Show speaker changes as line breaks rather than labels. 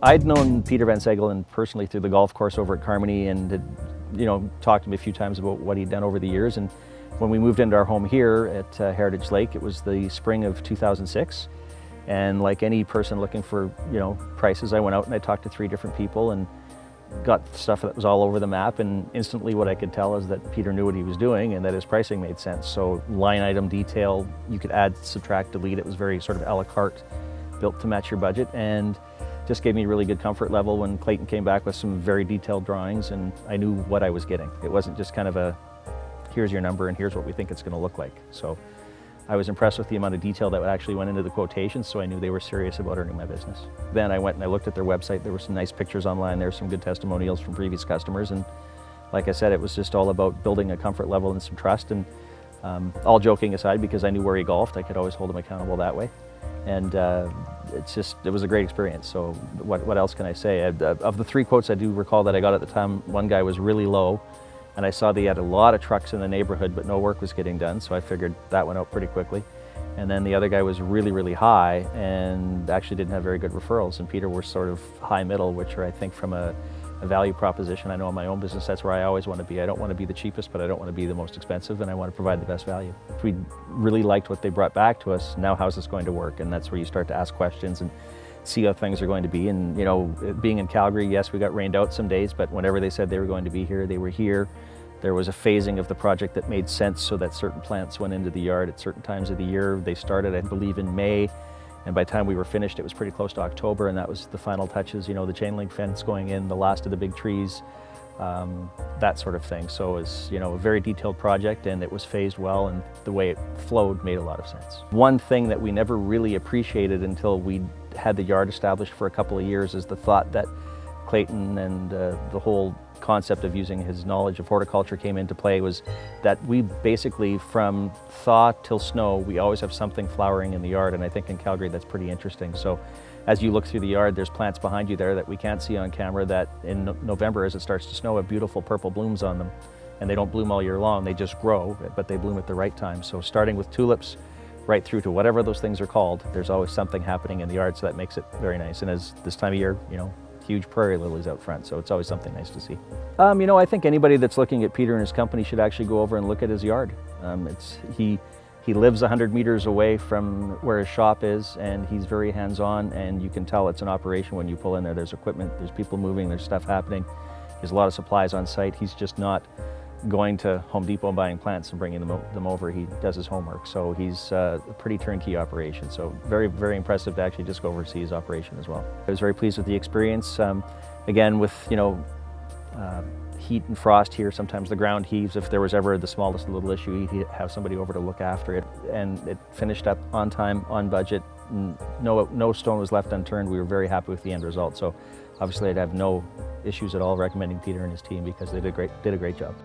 I'd known Peter Van Segelen personally through the golf course over at Carmody and had, talked to him a few times about what he'd done over the years. And when we moved into our home here at Heritage Lake, it was the spring of 2006. And like any person looking for, prices, I went out and I talked to 3 different people and got stuff that was all over the map. And instantly what I could tell is that Peter knew what he was doing and that his pricing made sense. So line item detail, you could add, subtract, delete. It was very sort of a la carte, built to match your budget. And just gave me a really good comfort level when Clayton came back with some very detailed drawings and I knew what I was getting. It wasn't just kind of a, here's your number and here's what we think it's going to look like. So I was impressed with the amount of detail that actually went into the quotations, so I knew they were serious about earning my business. Then I went and I looked at their website. There were some nice pictures online. There were some good testimonials from previous customers. And like I said, it was just all about building a comfort level and some trust. And all joking aside, because I knew where he golfed, I could always hold him accountable that way. And it was a great experience. So what else can I say? Of the 3 quotes I do recall that I got at the time, one guy was really low and I saw that he had a lot of trucks in the neighborhood but no work was getting done, so I figured that went out pretty quickly. And then the other guy was really, really high and actually didn't have very good referrals, and Peter was sort of high middle, which are, I think, from a value proposition. I know in my own business that's where I always want to be. I don't want to be the cheapest, but I don't want to be the most expensive, and I want to provide the best value. We really liked what they brought back to us. Now how's this going to work? And that's where you start to ask questions and see how things are going to be. And being in Calgary, yes, we got rained out some days, but whenever they said they were going to be here, they were here. There was a phasing of the project that made sense so that certain plants went into the yard at certain times of the year. They started, I believe, in May. And by the time we were finished, it was pretty close to October, and that was the final touches, the chain link fence going in, the last of the big trees, that sort of thing. So it was, a very detailed project, and it was phased well, and the way it flowed made a lot of sense. One thing that we never really appreciated until we had the yard established for a couple of years is the thought that Clayton and the whole concept of using his knowledge of horticulture came into play, was that we basically, from thaw till snow, we always have something flowering in the yard, and I think in Calgary that's pretty interesting. So as you look through the yard, there's plants behind you there that we can't see on camera that in November, as it starts to snow, have beautiful purple blooms on them. And they don't bloom all year long, they just grow, but they bloom at the right time. So starting with tulips right through to whatever those things are called, there's always something happening in the yard, so that makes it very nice. And as this time of year, huge prairie lilies out front, so it's always something nice to see. I think anybody that's looking at Peter and his company should actually go over and look at his yard. He lives 100 meters away from where his shop is, and he's very hands-on, and you can tell it's an operation when you pull in there. There's equipment, there's people moving, there's stuff happening. There's a lot of supplies on site. He's just not going to Home Depot and buying plants and bringing them over. He does his homework, so he's a pretty turnkey operation. So very, very impressive to actually just go oversee his operation as well. I was very pleased with the experience. Again, with heat and frost here, sometimes the ground heaves. If there was ever the smallest little issue, he'd have somebody over to look after it. And it finished up on time, on budget. No stone was left unturned. We were very happy with the end result. So obviously I'd have no issues at all recommending Peter and his team, because they did a great job.